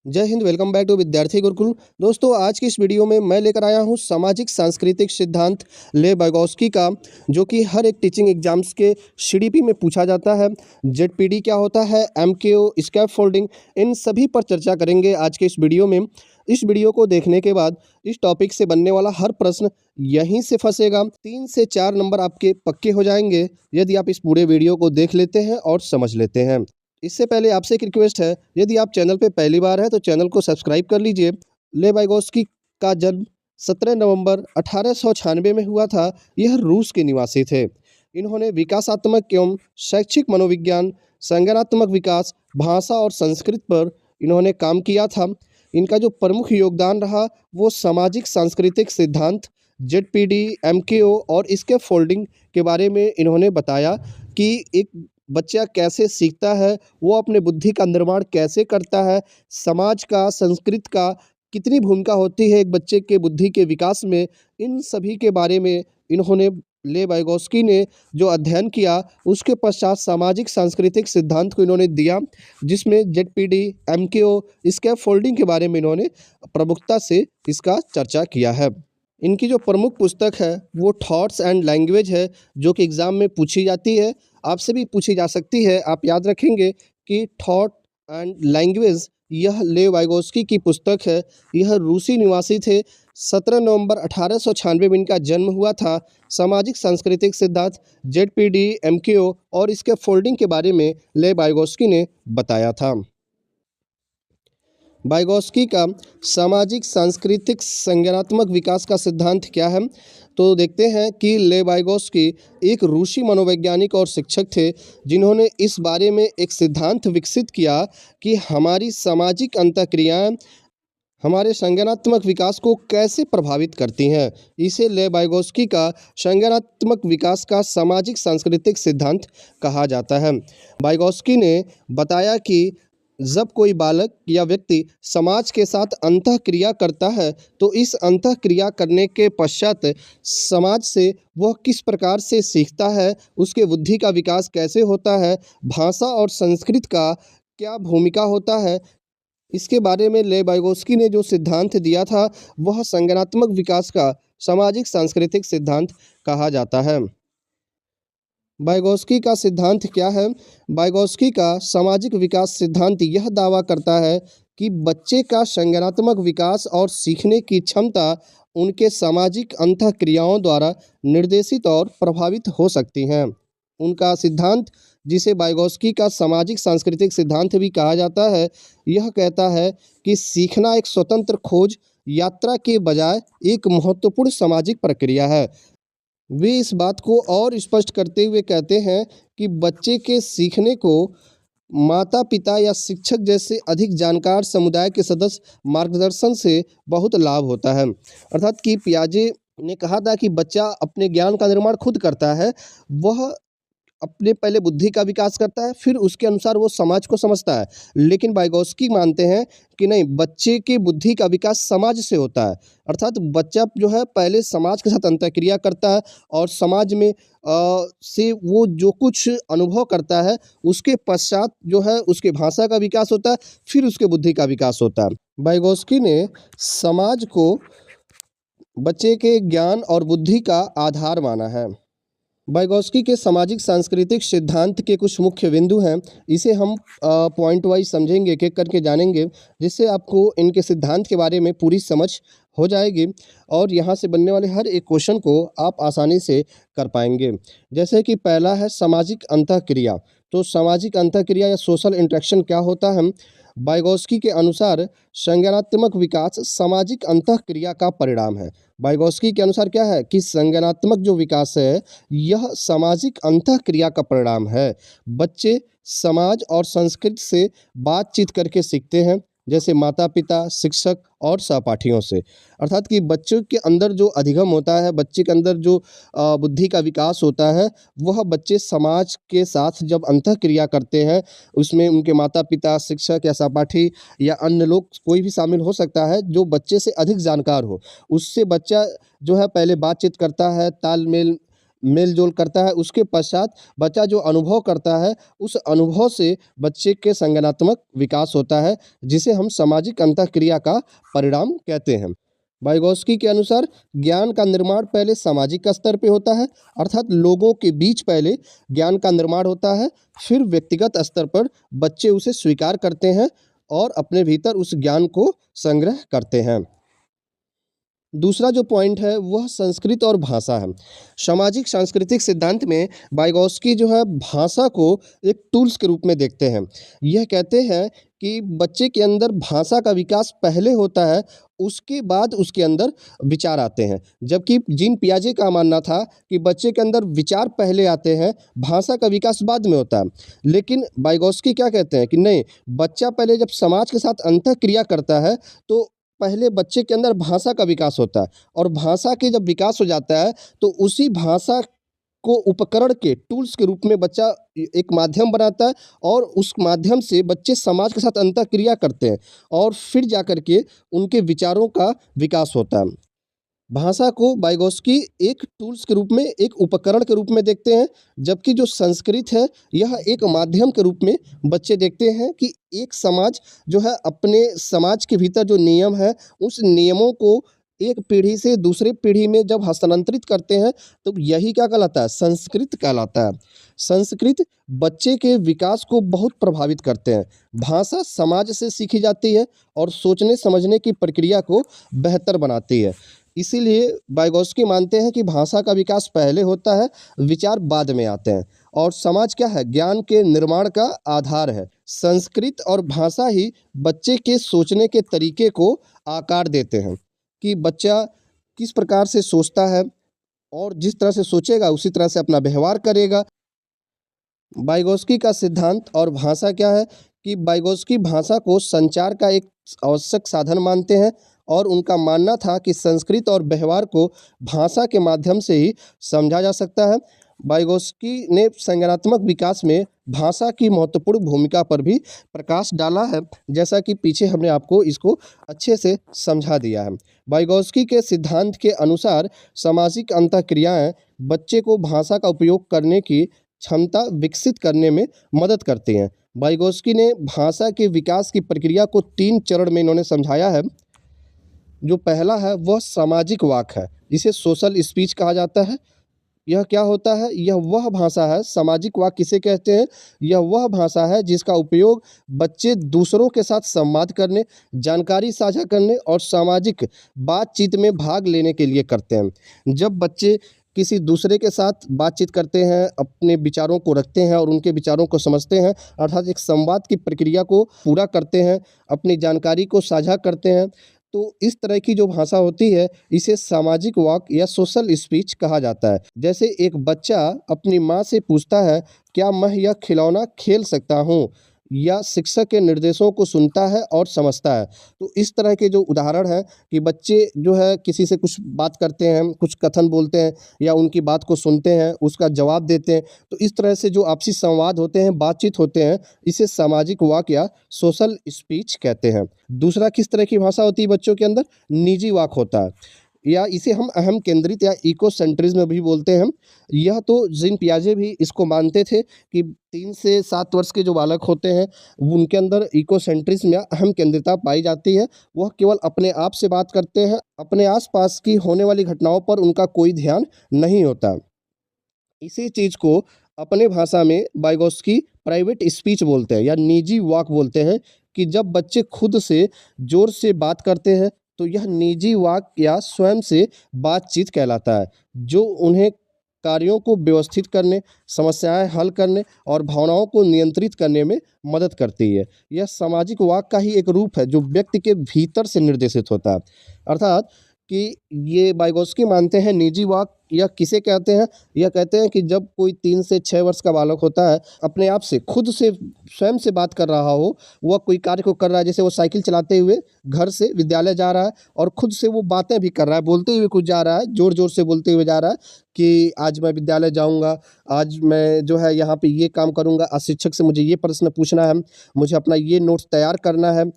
जय Hind. Welcome back to विद्यार्थी गुरुकुल। दोस्तों, आज की इस वीडियो में मैं लेकर आया हूं सामाजिक सांस्कृतिक सिद्धांत ले वाइगोत्स्की का, जो कि हर एक टीचिंग एग्जाम्स के सीडीपी में पूछा जाता है। जेडपीडी क्या होता है, एमकेओ, स्कैफोल्डिंग, इन सभी पर चर्चा करेंगे आज के इस वीडियो में। इस वीडियो को देखने के बाद इस टॉपिक से बनने वाला हर प्रश्न यहीं से फंसेगा। 3 से 4 नंबर आपके पक्के हो जाएंगे यदि आप इस पूरे वीडियो को देख लेते हैं और समझ लेते हैं। इससे पहले आपसे एक रिक्वेस्ट है, यदि आप चैनल पे पहली बार हैं तो चैनल को सब्सक्राइब कर लीजिए। ले वाइगोत्स्की का जन्म 17 नवंबर 1896 में हुआ था। यह रूस के निवासी थे। इन्होंने विकासात्मक एवं शैक्षिक मनोविज्ञान, संज्ञानात्मक विकास, भाषा और संस्कृत पर इन्होंने काम किया था। इनका जो प्रमुख योगदान रहा वो सामाजिक सांस्कृतिक सिद्धांत, जेडपीडी, एमकेओ और इसके फोल्डिंग के बारे में इन्होंने बताया कि एक बच्चा कैसे सीखता है, वो अपने बुद्धि का निर्माण कैसे करता है, समाज का, संस्कृत का कितनी भूमिका होती है एक बच्चे के बुद्धि के विकास में। इन सभी के बारे में इन्होंने, ले वाइगोत्स्की ने जो अध्ययन किया, उसके पश्चात सामाजिक सांस्कृतिक सिद्धांत को इन्होंने दिया, जिसमें जेडपीडी, एमकेओ, स्कैफोल्डिंग के बारे में इन्होंने प्रमुखता से इसका चर्चा किया है। इनकी जो प्रमुख पुस्तक है वो थॉट्स एंड लैंग्वेज है, जो कि एग्ज़ाम में पूछी जाती है, आपसे भी पूछी जा सकती है। आप याद रखेंगे कि थॉट एंड लैंग्वेज यह ले वाइगोत्स्की की पुस्तक है। यह रूसी निवासी थे। 17 नवंबर 1896 में इनका जन्म हुआ था। सामाजिक सांस्कृतिक सिद्धांत, जेडपीडी, एमकेओ और इसके फोल्डिंग के बारे में ले वाइगोत्स्की ने बताया था। वाइगोत्स्की का सामाजिक सांस्कृतिक संज्ञानात्मक विकास का सिद्धांत क्या है, तो देखते हैं कि ले वाइगोत्स्की एक रूसी मनोवैज्ञानिक और शिक्षक थे, जिन्होंने इस बारे में एक सिद्धांत विकसित किया कि हमारी सामाजिक अंतःक्रियाएं हमारे संज्ञानात्मक विकास को कैसे प्रभावित करती हैं। इसे ले वाइगोत्स्की का संज्ञानात्मक विकास का सामाजिक सांस्कृतिक सिद्धांत कहा जाता है। वाइगोत्स्की ने बताया कि जब कोई बालक या व्यक्ति समाज के साथ अंतःक्रिया करता है, तो इस अंतःक्रिया करने के पश्चात समाज से वह किस प्रकार से सीखता है, उसके बुद्धि का विकास कैसे होता है, भाषा और संस्कृत का क्या भूमिका होता है, इसके बारे में ले वाइगोत्स्की ने जो सिद्धांत दिया था वह संज्ञानात्मक विकास का सामाजिक सांस्कृतिक सिद्धांत कहा जाता है। वाइगोत्स्की का सिद्धांत क्या है? वाइगोत्स्की का सामाजिक विकास सिद्धांत यह दावा करता है कि बच्चे का संज्ञानात्मक विकास और सीखने की क्षमता उनके सामाजिक अंतःक्रियाओं द्वारा निर्देशित और प्रभावित हो सकती हैं। उनका सिद्धांत, जिसे वाइगोत्स्की का सामाजिक सांस्कृतिक सिद्धांत भी कहा जाता है, यह कहता है कि सीखना एक स्वतंत्र खोज यात्रा के बजाय एक महत्वपूर्ण सामाजिक प्रक्रिया है। वे इस बात को और स्पष्ट करते हुए कहते हैं कि बच्चे के सीखने को माता पिता या शिक्षक जैसे अधिक जानकार समुदाय के सदस्य मार्गदर्शन से बहुत लाभ होता है। अर्थात कि पियाजे ने कहा था कि बच्चा अपने ज्ञान का निर्माण खुद करता है। वह अपने पहले बुद्धि का विकास करता है, फिर उसके अनुसार वो समाज को समझता है। लेकिन वाइगोत्स्की मानते हैं कि नहीं, बच्चे की बुद्धि का विकास समाज से होता है। अर्थात बच्चा जो है पहले समाज के साथ अंतःक्रिया करता है और समाज में से वो जो कुछ अनुभव करता है, उसके पश्चात जो है उसके भाषा का विकास होता है, फिर उसके बुद्धि का विकास होता है। वाइगोत्स्की ने समाज को बच्चे के ज्ञान और बुद्धि का आधार माना है। वाइगोत्स्की के सामाजिक सांस्कृतिक सिद्धांत के कुछ मुख्य बिंदु हैं। इसे हम पॉइंट वाइज समझेंगे, एक एक करके जानेंगे, जिससे आपको इनके सिद्धांत के बारे में पूरी समझ हो जाएगी और यहाँ से बनने वाले हर एक क्वेश्चन को आप आसानी से कर पाएंगे। जैसे कि पहला है सामाजिक अंतःक्रिया। तो सामाजिक अंतःक्रिया या सोशल इंटरेक्शन क्या होता है? वाइगोत्स्की के अनुसार संज्ञानात्मक विकास सामाजिक अंतःक्रिया का परिणाम है। वाइगोत्स्की के अनुसार क्या है कि संज्ञानात्मक जो विकास है यह सामाजिक अंतःक्रिया का परिणाम है। बच्चे समाज और संस्कृति से बातचीत करके सीखते हैं, जैसे माता पिता, शिक्षक और सहपाठियों से। अर्थात कि बच्चों के अंदर जो अधिगम होता है, बच्चे के अंदर जो बुद्धि का विकास होता है, वह बच्चे समाज के साथ जब अंतःक्रिया करते हैं, उसमें उनके माता पिता, शिक्षक या सहपाठी या अन्य लोग कोई भी शामिल हो सकता है जो बच्चे से अधिक जानकार हो, उससे बच्चा जो है पहले बातचीत करता है, तालमेल मेल जोल करता है, उसके पश्चात बच्चा जो अनुभव करता है, उस अनुभव से बच्चे के संज्ञानात्मक विकास होता है, जिसे हम सामाजिक अंतःक्रिया का परिणाम कहते हैं। वाइगोत्स्की के अनुसार ज्ञान का निर्माण पहले सामाजिक स्तर पे होता है, अर्थात लोगों के बीच पहले ज्ञान का निर्माण होता है, फिर व्यक्तिगत स्तर पर बच्चे उसे स्वीकार करते हैं और अपने भीतर उस ज्ञान को संग्रह करते हैं। दूसरा जो पॉइंट है वह संस्कृत और भाषा है। सामाजिक सांस्कृतिक सिद्धांत में वाइगोत्स्की जो है भाषा को एक टूल्स के रूप में देखते हैं। यह कहते हैं कि बच्चे के अंदर भाषा का विकास पहले होता है, उसके बाद उसके अंदर विचार आते हैं। जबकि जीन पियाजे का मानना था कि बच्चे के अंदर विचार पहले आते हैं, भाषा का विकास बाद में होता है। लेकिन वाइगोत्स्की क्या कहते हैं कि नहीं, बच्चा पहले जब समाज के साथ अंतःक्रिया करता है तो पहले बच्चे के अंदर भाषा का विकास होता है, और भाषा के जब विकास हो जाता है तो उसी भाषा को उपकरण के टूल्स के रूप में बच्चा एक माध्यम बनाता है, और उस माध्यम से बच्चे समाज के साथ अंतःक्रिया करते हैं और फिर जाकर के उनके विचारों का विकास होता है। भाषा को वाइगोत्स्की एक टूल्स के रूप में, एक उपकरण के रूप में देखते हैं, जबकि जो संस्कृत है यह एक माध्यम के रूप में बच्चे देखते हैं कि एक समाज जो है अपने समाज के भीतर जो नियम है, उस नियमों को एक पीढ़ी से दूसरी पीढ़ी में जब हस्तांतरित करते हैं तो यही क्या कहलाता है, संस्कृत कहलाता है। संस्कृत बच्चे के विकास को बहुत प्रभावित करते हैं। भाषा समाज से सीखी जाती है और सोचने समझने की प्रक्रिया को बेहतर बनाती है। इसीलिए वाइगोत्स्की मानते हैं कि भाषा का विकास पहले होता है, विचार बाद में आते हैं, और समाज क्या है, ज्ञान के निर्माण का आधार है। संस्कृत और भाषा ही बच्चे के सोचने के तरीके को आकार देते हैं कि बच्चा किस प्रकार से सोचता है, और जिस तरह से सोचेगा उसी तरह से अपना व्यवहार करेगा। वाइगोत्स्की का सिद्धांत और भाषा क्या है कि वाइगोत्स्की भाषा को संचार का एक आवश्यक साधन मानते हैं, और उनका मानना था कि संस्कृत और व्यवहार को भाषा के माध्यम से ही समझा जा सकता है। वाइगोत्स्की ने संज्ञानात्मक विकास में भाषा की महत्वपूर्ण भूमिका पर भी प्रकाश डाला है, जैसा कि पीछे हमने आपको इसको अच्छे से समझा दिया है। वाइगोत्स्की के सिद्धांत के अनुसार सामाजिक अंतःक्रियाएं बच्चे को भाषा का उपयोग करने की क्षमता विकसित करने में मदद करती हैं। वाइगोत्स्की ने भाषा के विकास की प्रक्रिया को 3 चरण में इन्होंने समझाया है। जो पहला है वह सामाजिक वाक है, जिसे सोशल स्पीच कहा जाता है। यह क्या होता है, यह वह भाषा है, सामाजिक वाक किसे कहते हैं, यह वह भाषा है जिसका उपयोग बच्चे दूसरों के साथ संवाद करने, जानकारी साझा करने और सामाजिक बातचीत में भाग लेने के लिए करते हैं। जब बच्चे किसी दूसरे के साथ बातचीत करते हैं, अपने विचारों को रखते हैं और उनके विचारों को समझते हैं, अर्थात एक संवाद की प्रक्रिया को पूरा करते हैं, अपनी जानकारी को साझा करते हैं, तो इस तरह की जो भाषा होती है इसे सामाजिक वाक या सोशल स्पीच कहा जाता है। जैसे एक बच्चा अपनी माँ से पूछता है, क्या मैं यह खिलौना खेल सकता हूँ, या शिक्षक के निर्देशों को सुनता है और समझता है। तो इस तरह के जो उदाहरण हैं कि बच्चे जो है किसी से कुछ बात करते हैं, कुछ कथन बोलते हैं या उनकी बात को सुनते हैं, उसका जवाब देते हैं, तो इस तरह से जो आपसी संवाद होते हैं, बातचीत होते हैं, इसे सामाजिक वाक या सोशल स्पीच कहते हैं। दूसरा किस तरह की भाषा होती है बच्चों के अंदर, निजी वाक होता है, या इसे हम अहम केंद्रित या इको सेंट्रिज्म भी बोलते हैं। यह तो जीन पियाजे भी इसको मानते थे कि 3 से 7 वर्ष के जो बालक होते हैं उनके अंदर इको सेंट्रिज्म या अहम केंद्रिता पाई जाती है। वह केवल अपने आप से बात करते हैं, अपने आसपास की होने वाली घटनाओं पर उनका कोई ध्यान नहीं होता। इसी चीज़ को अपने भाषा में वाइगोत्स्की प्राइवेट स्पीच बोलते हैं या निजी वाक बोलते हैं, कि जब बच्चे खुद से ज़ोर से बात करते हैं तो यह निजी वाक या स्वयं से बातचीत कहलाता है, जो उन्हें कार्यों को व्यवस्थित करने, समस्याएं हल करने और भावनाओं को नियंत्रित करने में मदद करती है। यह सामाजिक वाक का ही एक रूप है जो व्यक्ति के भीतर से निर्देशित होता है। अर्थात कि ये वाइगोत्स्की मानते हैं निजी वाक या किसे कहते हैं, यह कहते हैं कि जब कोई 3 से 6 वर्ष का बालक होता है, अपने आप से खुद से स्वयं से बात कर रहा हो, वह कोई कार्य को कर रहा है, जैसे वो साइकिल चलाते हुए घर से विद्यालय जा रहा है और खुद से वो बातें भी कर रहा है, बोलते हुए कुछ जा रहा है, ज़ोर-ज़ोर से बोलते हुए जा रहा है कि आज मैं विद्यालय जाऊँगा, आज मैं जो है यहाँ पे ये काम करूँगा, आज शिक्षक से मुझे ये प्रश्न पूछना है, मुझे अपना ये नोट्स तैयार करना है।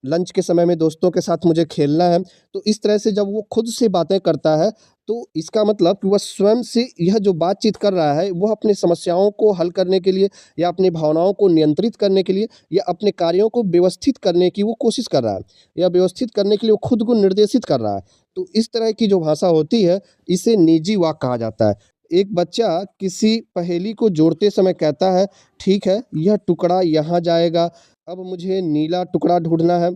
लंच के समय में दोस्तों के साथ मुझे खेलना है। तो इस तरह से जब वो खुद से बातें करता है, तो इसका मतलब कि वह स्वयं से यह जो बातचीत कर रहा है, वह अपनी समस्याओं को हल करने के लिए या अपनी भावनाओं को नियंत्रित करने के लिए या अपने कार्यों को व्यवस्थित करने की वो कोशिश कर रहा है या व्यवस्थित करने के लिए वो खुद को निर्देशित कर रहा है। तो इस तरह की जो भाषा होती है, इसे निजी वाक् कहा जाता है। एक बच्चा किसी पहेली को जोड़ते समय कहता है, ठीक है, यह टुकड़ा यहाँ जाएगा, अब मुझे नीला टुकड़ा ढूँढना है।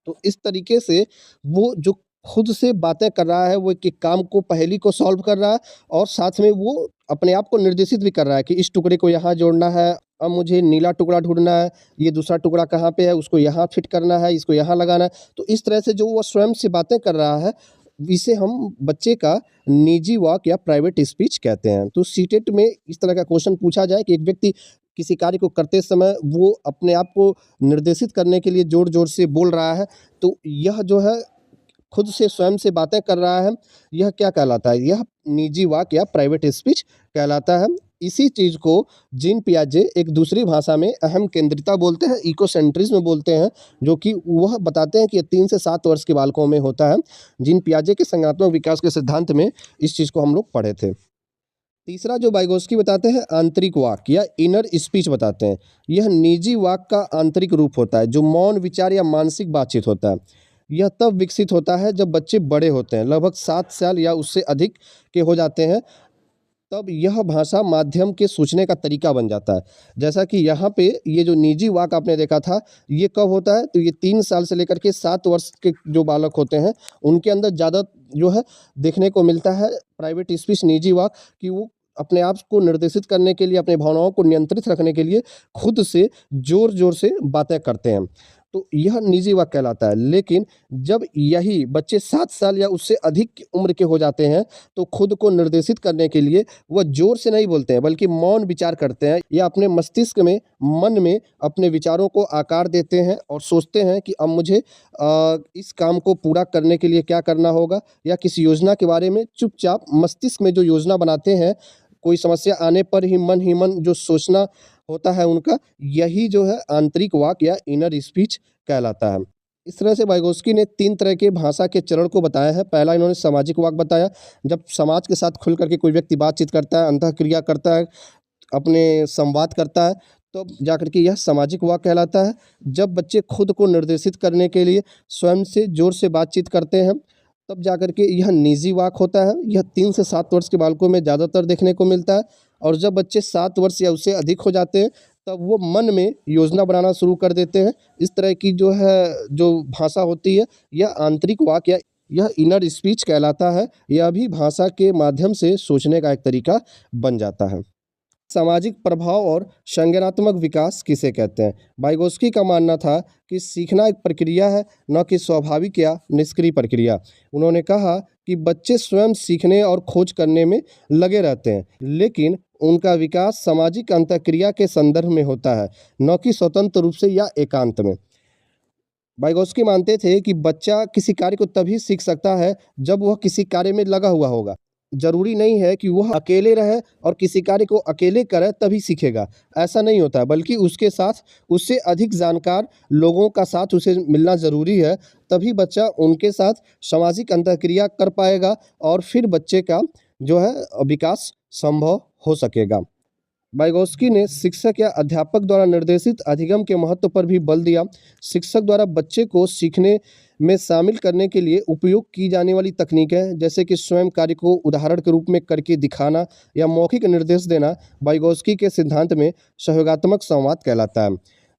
तो इस तरीके से वो जो खुद से बातें कर रहा है, वो एक काम को पहेली को सॉल्व कर रहा है और साथ में वो अपने आप को निर्देशित भी कर रहा है कि इस टुकड़े को यहाँ जोड़ना है, अब मुझे नीला टुकड़ा ढूँढना है, ये दूसरा टुकड़ा कहाँ पे है, उसको यहाँ फिट करना है, इसको यहाँ लगाना है। तो इस तरह से जो वो स्वयं से बातें कर रहा है, इसे हम बच्चे का निजी वाक् या प्राइवेट स्पीच कहते हैं। तो सीटेट में इस तरह का क्वेश्चन पूछा जाए कि एक व्यक्ति किसी कार्य को करते समय वो अपने आप को निर्देशित करने के लिए ज़ोर-ज़ोर से बोल रहा है, तो यह जो है खुद से स्वयं से बातें कर रहा है, यह क्या कहलाता है? यह निजी वाक् या प्राइवेट स्पीच कहलाता है। इसी चीज़ को जीन पियाजे एक दूसरी भाषा में अहम केंद्रिता बोलते हैं, इकोसेंट्रिज्म बोलते हैं, जो कि वह बताते हैं कि ये 3 से 7 वर्ष के बालकों में होता है। जीन पियाजे के संज्ञानात्मक विकास के सिद्धांत में इस चीज़ को हम लोग पढ़े थे। तीसरा जो वाइगोत्स्की बताते हैं, आंतरिक वाक् या इनर स्पीच बताते हैं। यह निजी वाक् का आंतरिक रूप होता है, जो मौन विचार या मानसिक बातचीत होता है। यह तब विकसित होता है जब बच्चे बड़े होते हैं, लगभग 7 साल या उससे अधिक के हो जाते हैं, तब यह भाषा माध्यम के सोचने का तरीका बन जाता है। जैसा कि यहाँ पे ये जो निजी वाक् आपने देखा था, ये कब होता है? तो ये 3 साल से लेकर के 7 वर्ष के जो बालक होते हैं, उनके अंदर ज़्यादा जो है देखने को मिलता है प्राइवेट स्पीच, निजी वाक्, कि वो अपने आप को निर्देशित करने के लिए, अपनी भावनाओं को नियंत्रित रखने के लिए खुद से ज़ोर-ज़ोर से बातें करते हैं। तो यह निजी वाक् कहलाता है। लेकिन जब यही बच्चे 7 साल या उससे अधिक की उम्र के हो जाते हैं, तो खुद को निर्देशित करने के लिए वह ज़ोर से नहीं बोलते हैं, बल्कि मौन विचार करते हैं या अपने मस्तिष्क में, मन में अपने विचारों को आकार देते हैं और सोचते हैं कि अब मुझे इस काम को पूरा करने के लिए क्या करना होगा, या किसी योजना के बारे में चुपचाप मस्तिष्क में जो योजना बनाते हैं, कोई समस्या आने पर ही मन जो सोचना होता है उनका, यही जो है आंतरिक वाक् या इनर स्पीच कहलाता है। इस तरह से वाइगोत्स्की ने 3 तरह के भाषा के चरण को बताया है। पहला इन्होंने सामाजिक वाक् बताया, जब समाज के साथ खुल कर के कोई व्यक्ति बातचीत करता है, अंतःक्रिया करता है, अपने संवाद करता है, तब जाकर के यह सामाजिक वाक् कहलाता है। जब बच्चे खुद को निर्देशित करने के लिए स्वयं से ज़ोर से बातचीत करते हैं, तब जाकर के यह निजी वाक् होता है। यह 3 से 7 वर्ष के बालकों में ज़्यादातर देखने को मिलता है। और जब बच्चे 7 वर्ष या उससे अधिक हो जाते हैं, तब वो मन में योजना बनाना शुरू कर देते हैं। इस तरह की जो है, जो भाषा होती है, यह आंतरिक वाक् या यह इनर स्पीच कहलाता है। यह भी भाषा के माध्यम से सोचने का एक तरीका बन जाता है। सामाजिक प्रभाव और संज्ञानात्मक विकास किसे कहते हैं? वाइगोत्स्की का मानना था कि सीखना एक प्रक्रिया है, न कि स्वाभाविक या निष्क्रिय प्रक्रिया। उन्होंने कहा कि बच्चे स्वयं सीखने और खोज करने में लगे रहते हैं, लेकिन उनका विकास सामाजिक अंतःक्रिया के संदर्भ में होता है, न कि स्वतंत्र रूप से या एकांत में। वाइगोत्स्की मानते थे कि बच्चा किसी कार्य को तभी सीख सकता है जब वह किसी कार्य में लगा हुआ होगा। ज़रूरी नहीं है कि वह अकेले रहे और किसी कार्य को अकेले करे तभी सीखेगा, ऐसा नहीं होता है, बल्कि उसके साथ उससे अधिक जानकार लोगों का साथ उसे मिलना ज़रूरी है। तभी बच्चा उनके साथ सामाजिक अंतःक्रिया कर पाएगा और फिर बच्चे का जो है विकास संभव हो सकेगा। वाइगोत्स्की ने शिक्षक या अध्यापक द्वारा निर्देशित अधिगम के महत्व पर भी बल दिया। शिक्षक द्वारा बच्चे को सीखने में शामिल करने के लिए उपयोग की जाने वाली तकनीकें, जैसे कि स्वयं कार्य को उदाहरण के रूप में करके दिखाना या मौखिक निर्देश देना, वाइगोत्स्की के सिद्धांत में सहयोगात्मक संवाद कहलाता है।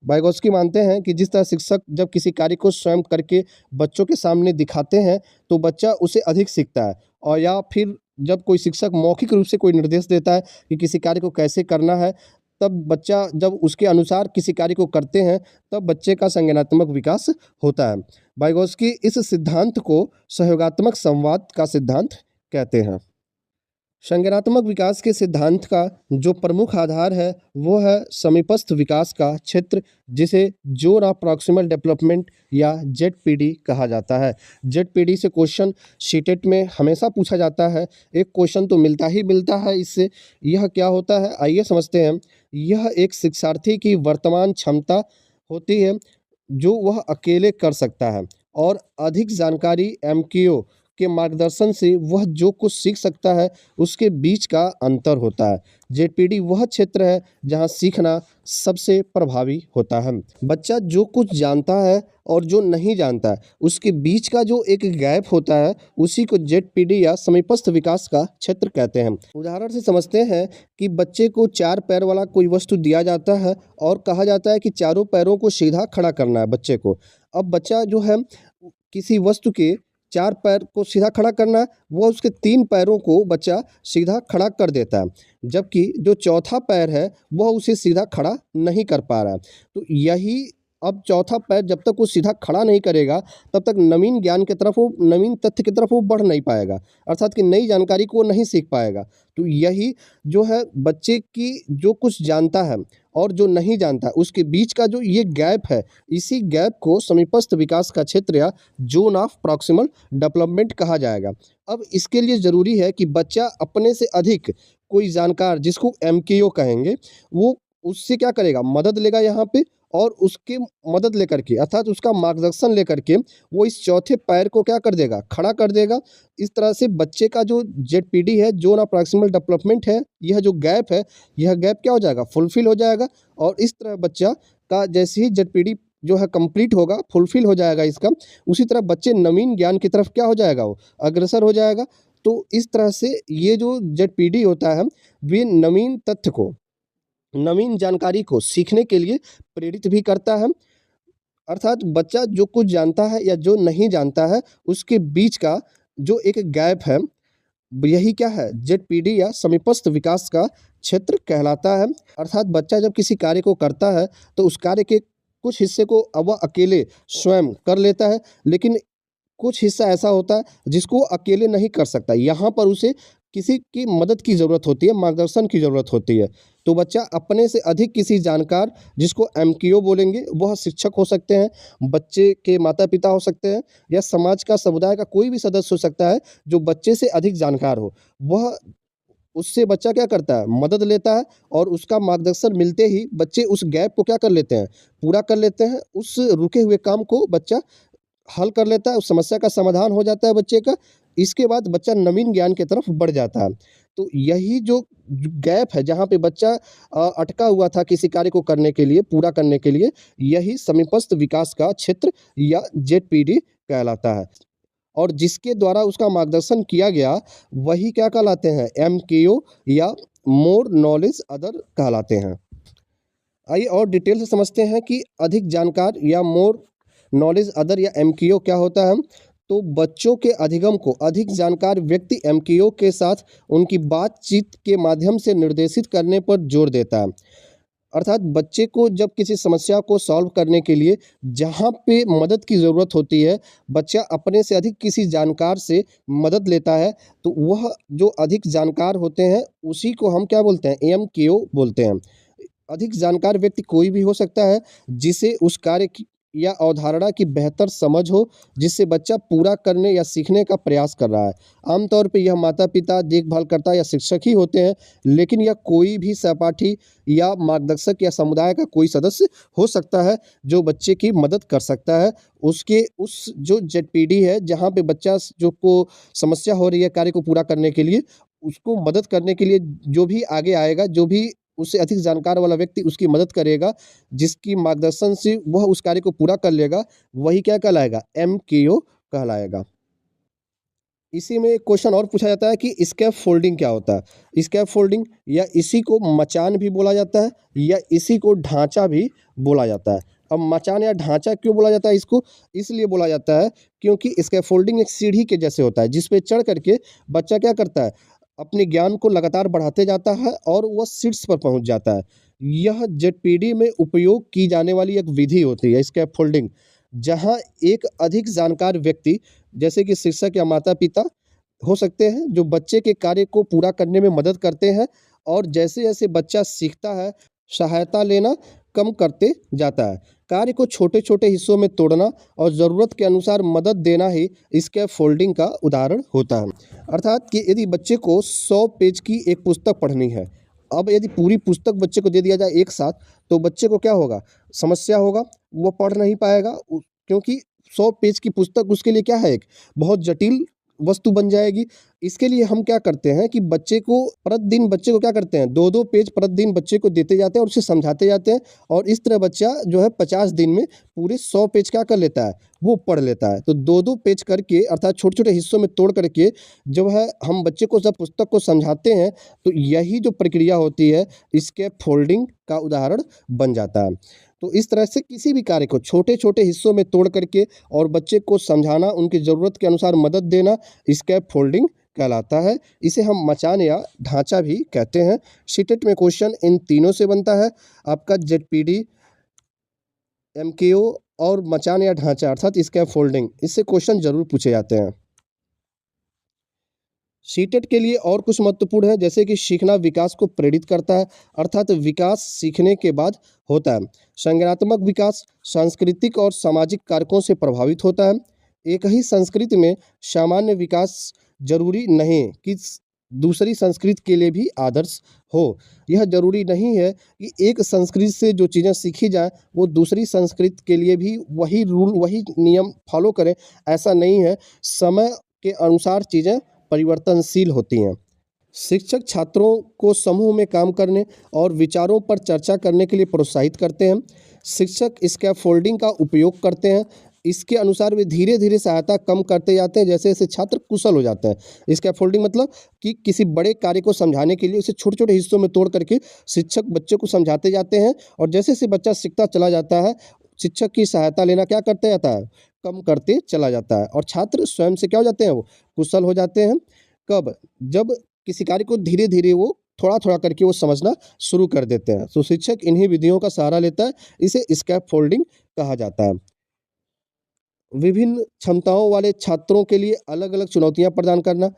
वाइगोत्स्की मानते हैं कि जिस तरह शिक्षक जब किसी कार्य को स्वयं करके बच्चों के सामने दिखाते हैं, तो बच्चा उसे अधिक सीखता है, और या फिर जब कोई शिक्षक मौखिक रूप से कोई निर्देश देता है कि किसी कार्य को कैसे करना है, तब बच्चा जब उसके अनुसार किसी कार्य को करते हैं, तब बच्चे का संज्ञानात्मक विकास होता है। वाइगोत्स्की इस सिद्धांत को सहयोगात्मक संवाद का सिद्धांत कहते हैं। संज्ञानात्मक विकास के सिद्धांत का जो प्रमुख आधार है, वो है समीपस्थ विकास का क्षेत्र, जिसे जोन ऑफ प्रॉक्सिमल डेवलपमेंट या जेडपीडी कहा जाता है। जेडपीडी से क्वेश्चन सीटेट में हमेशा पूछा जाता है, एक क्वेश्चन तो मिलता ही मिलता है इससे। यह क्या होता है, आइए समझते हैं। यह एक शिक्षार्थी की वर्तमान क्षमता होती है जो वह अकेले कर सकता है और अधिक जानकारी एमकेओ के मार्गदर्शन से वह जो कुछ सीख सकता है उसके बीच का अंतर होता है। जेडपीडी वह क्षेत्र है जहां सीखना सबसे प्रभावी होता है। बच्चा जो कुछ जानता है और जो नहीं जानता है उसके बीच का जो एक गैप होता है उसी को जेडपीडी या समीपस्थ विकास का क्षेत्र कहते हैं। उदाहरण से समझते हैं कि बच्चे को 4 पैर वाला कोई वस्तु दिया जाता है और कहा जाता है कि चारों पैरों को सीधा खड़ा करना है बच्चे को। अब बच्चा जो है किसी वस्तु के 4 पैर को सीधा खड़ा करना है, वो उसके 3 पैरों को बच्चा सीधा खड़ा कर देता है, जबकि जो चौथा पैर है वह उसे सीधा खड़ा नहीं कर पा रहा है। तो यही अब चौथा पैर जब तक वो सीधा खड़ा नहीं करेगा तब तक नवीन ज्ञान की तरफ वो नवीन तथ्य की तरफ वो बढ़ नहीं पाएगा, अर्थात कि नई जानकारी को वो नहीं सीख पाएगा। तो यही जो है बच्चे की जो कुछ जानता है और जो नहीं जानता उसके बीच का जो ये गैप है, इसी गैप को समीपस्थ विकास का क्षेत्र या ज़ोन ऑफ प्रॉक्सिमल डेवलपमेंट कहा जाएगा। अब इसके लिए ज़रूरी है कि बच्चा अपने से अधिक कोई जानकार जिसको एमकेओ कहेंगे, वो उससे क्या करेगा, मदद लेगा यहाँ पे और उसकी मदद लेकर के अर्थात उसका मार्गदर्शन लेकर के वो इस चौथे पैर को क्या कर देगा, खड़ा कर देगा। इस तरह से बच्चे का जो जेडपीडी है, ज़ोन ऑफ प्रॉक्सिमल डेवलपमेंट है, यह जो गैप है, यह गैप क्या हो जाएगा, फुलफ़िल हो जाएगा। और इस तरह बच्चा का जैसे ही जेडपीडी जो है कंप्लीट होगा, फुलफ़िल हो जाएगा इसका, उसी तरह बच्चे नवीन ज्ञान की तरफ क्या हो जाएगा, वो अग्रसर हो जाएगा। तो इस तरह से ये जो जेडपीडी होता है, वे नवीन तथ्य को, नवीन जानकारी को सीखने के लिए प्रेरित भी करता है। अर्थात बच्चा जो कुछ जानता है या जो नहीं जानता है उसके बीच का जो एक गैप है, यही क्या है, जेडपीडी या समीपस्थ विकास का क्षेत्र कहलाता है। अर्थात बच्चा जब किसी कार्य को करता है तो उस कार्य के कुछ हिस्से को अब वह अकेले स्वयं कर लेता है, लेकिन कुछ हिस्सा ऐसा होता है जिसको वो अकेले नहीं कर सकता। यहाँ पर उसे किसी की मदद की ज़रूरत होती है, मार्गदर्शन की ज़रूरत होती है। तो बच्चा अपने से अधिक किसी जानकार, जिसको एमकेओ बोलेंगे, वह शिक्षक हो सकते हैं, बच्चे के माता-पिता हो सकते हैं या समाज का, समुदाय का कोई भी सदस्य हो सकता है जो बच्चे से अधिक जानकार हो। वह उससे बच्चा क्या करता है, मदद लेता है और उसका मार्गदर्शन मिलते ही बच्चे उस गैप को क्या कर लेते हैं, पूरा कर लेते हैं। उस रुके हुए काम को बच्चा हल कर लेता है, उस समस्या का समाधान हो जाता है बच्चे का। इसके बाद बच्चा नवीन ज्ञान की तरफ बढ़ जाता है। तो यही जो गैप है जहाँ पे बच्चा अटका हुआ था किसी कार्य को करने के लिए, पूरा करने के लिए, यही समीपस्थ विकास का क्षेत्र या जेडपीडी कहलाता है। और जिसके द्वारा उसका मार्गदर्शन किया गया, वही क्या कहलाते हैं, एमकेओ या मोर नॉलेज अदर कहलाते हैं। आइए और डिटेल से समझते हैं कि अधिक जानकार या मोर नॉलेज अदर या एमकेओ क्या होता है। तो बच्चों के अधिगम को अधिक जानकार व्यक्ति एमकेओ के साथ उनकी बातचीत के माध्यम से निर्देशित करने पर जोर देता है। अर्थात बच्चे को जब किसी समस्या को सॉल्व करने के लिए जहाँ पे मदद की ज़रूरत होती है, बच्चा अपने से अधिक किसी जानकार से मदद लेता है, तो वह जो अधिक जानकार होते हैं उसी को हम क्या बोलते हैं, एमकेओ बोलते हैं। अधिक जानकार व्यक्ति कोई भी हो सकता है जिसे उस कार्य की या अवधारणा की बेहतर समझ हो, जिससे बच्चा पूरा करने या सीखने का प्रयास कर रहा है। आमतौर पे यह माता-पिता, देखभालकर्ता या शिक्षक ही होते हैं, लेकिन यह कोई भी सहपाठी या मार्गदर्शक या समुदाय का कोई सदस्य हो सकता है जो बच्चे की मदद कर सकता है। उसके उस जो जेडपीडी है जहाँ पे बच्चा जो को समस्या हो रही है कार्य को पूरा करने के लिए, उसको मदद करने के लिए जो भी आगे आएगा, जो भी उससे अधिक जानकार वाला व्यक्ति उसकी मदद करेगा, जिसकी मार्गदर्शन से वह उस कार्य को पूरा कर लेगा, वही क्या कहलाएगा, एमकेओ कहलाएगा। इसी में एक क्वेश्चन और पूछा जाता है कि स्कैफोल्डिंग क्या होता है। स्कैफोल्डिंग या इसी को मचान भी बोला जाता है या इसी को ढांचा भी बोला जाता है। अब मचान या ढांचा क्यों बोला जाता है इसको? इसलिए बोला जाता है क्योंकि स्कैफोल्डिंग एक सीढ़ी के जैसे होता है, जिस पे चढ़ करके बच्चा क्या करता है, अपने ज्ञान को लगातार बढ़ाते जाता है और वह शीर्ष पर पहुँच जाता है। यह जेडपीडी में उपयोग की जाने वाली एक विधि होती है स्कैफोल्डिंग, जहाँ एक अधिक जानकार व्यक्ति जैसे कि शिक्षक या माता-पिता हो सकते हैं, जो बच्चे के कार्य को पूरा करने में मदद करते हैं और जैसे-जैसे बच्चा सीखता है, सहायता लेना कम करते जाता है। कार्य को छोटे-छोटे हिस्सों में तोड़ना और ज़रूरत के अनुसार मदद देना ही स्कैफोल्डिंग का उदाहरण होता है। अर्थात कि यदि बच्चे को 100 पेज की एक पुस्तक पढ़नी है, अब यदि पूरी पुस्तक बच्चे को दे दिया जाए एक साथ, तो बच्चे को क्या होगा, समस्या होगा, वो पढ़ नहीं पाएगा क्योंकि 100 पेज की पुस्तक उसके लिए क्या है, एक बहुत जटिल वस्तु बन जाएगी। इसके लिए हम क्या करते हैं कि बच्चे को प्रतिदिन बच्चे को क्या करते हैं, 2-2 पेज प्रतिदिन बच्चे को देते जाते हैं और उसे समझाते जाते हैं और इस तरह बच्चा जो है 50 दिन में पूरे 100 पेज क्या कर लेता है, वो पढ़ लेता है। तो 2-2 पेज करके अर्थात छोटे-छोटे हिस्सों में तोड़ करके जब है हम बच्चे को जब पुस्तक को समझाते हैं, तो यही जो प्रक्रिया होती है, स्कैफोल्डिंग का उदाहरण बन जाता है। तो इस तरह से किसी भी कार्य को छोटे-छोटे हिस्सों में तोड़ करके और बच्चे को समझाना, उनकी ज़रूरत के अनुसार मदद देना, स्कैफोल्डिंग कहलाता है। इसे हम मचान या ढाँचा भी कहते हैं। सीटेट में क्वेश्चन इन तीनों से बनता है, आपका जेडपीडी, एमकेओ और मचान या ढाँचा अर्थात स्कैफोल्डिंग, इससे क्वेश्चन ज़रूर पूछे जाते हैं। सीटेट के लिए और कुछ महत्वपूर्ण है, जैसे कि सीखना विकास को प्रेरित करता है, अर्थात विकास सीखने के बाद होता है। संज्ञानात्मक विकास सांस्कृतिक और सामाजिक कारकों से प्रभावित होता है। एक ही संस्कृति में सामान्य विकास जरूरी नहीं कि दूसरी संस्कृति के लिए भी आदर्श हो। यह जरूरी नहीं है कि एक संस्कृति से जो चीज़ें सीखी जाए वो दूसरी संस्कृति के लिए भी वही रूल वही नियम फॉलो करें, ऐसा नहीं है। समय के अनुसार चीज़ें परिवर्तनशील होती हैं। शिक्षक छात्रों को समूह में काम करने और विचारों पर चर्चा करने के लिए प्रोत्साहित करते हैं। शिक्षक स्कैफोल्डिंग का उपयोग करते हैं। इसके अनुसार वे धीरे-धीरे सहायता कम करते जाते हैं, जैसे-जैसे छात्र कुशल हो जाते हैं। स्कैफोल्डिंग मतलब कि किसी बड़े कार्य को समझाने के लिए उसे छोटे-छोटे हिस्सों में तोड़ करके शिक्षक बच्चे को समझाते जाते हैं और जैसे-जैसे बच्चा सीखता चला जाता है, शिक्षक की सहायता लेना क्या करते जाता है, कम करते चला जाता है और छात्र स्वयं से क्या हो जाते हैं, वो कुशल हो जाते हैं। कब? जब किसी कार्य को धीरे-धीरे वो थोड़ा-थोड़ा करके वो समझना शुरू कर देते हैं। तो शिक्षक इन्हीं विधियों का सहारा लेता है, इसे स्कैफोल्डिंग कहा जाता है। विभिन्न क्षमताओं वाले छात्रों के लिए अलग-अलग चुनौतियाँ प्रदान करना।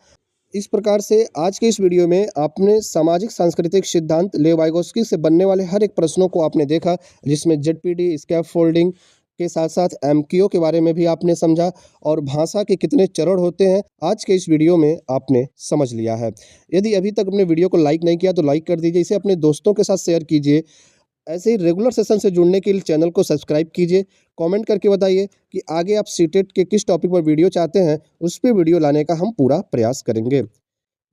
इस प्रकार से आज के इस वीडियो में आपने सामाजिक सांस्कृतिक सिद्धांत लेव वाइगोत्स्की से बनने वाले हर एक प्रश्नों को आपने देखा, जिसमें जेडपीडी, स्कैफोल्डिंग के साथ-साथ एमकेओ के बारे में भी आपने समझा और भाषा के कितने चरण होते हैं, आज के इस वीडियो में आपने समझ लिया है। यदि अभी तक अपने वीडियो को लाइक नहीं किया तो लाइक कर दीजिए, इसे अपने दोस्तों के साथ शेयर कीजिए। ऐसे ही रेगुलर सेशन से जुड़ने के लिए चैनल को सब्सक्राइब कीजिए। कमेंट करके बताइए कि आगे आप सीटेट के किस टॉपिक पर वीडियो चाहते हैं, उस पे वीडियो लाने का हम पूरा प्रयास करेंगे।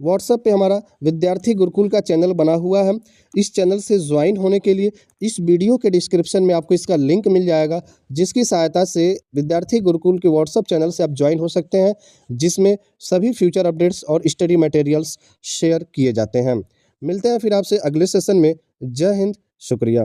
व्हाट्सएप पे हमारा विद्यार्थी गुरुकुल का चैनल बना हुआ है। इस चैनल से ज्वाइन होने के लिए इस वीडियो के डिस्क्रिप्शन में आपको इसका लिंक मिल जाएगा, जिसकी सहायता से विद्यार्थी गुरुकुल के व्हाट्सएप चैनल से आप ज्वाइन हो सकते हैं, जिसमें सभी फ्यूचर अपडेट्स और स्टडी मटेरियल्स शेयर किए जाते हैं। मिलते हैं फिर आपसे अगले सेशन में। जय हिंद, शुक्रिया।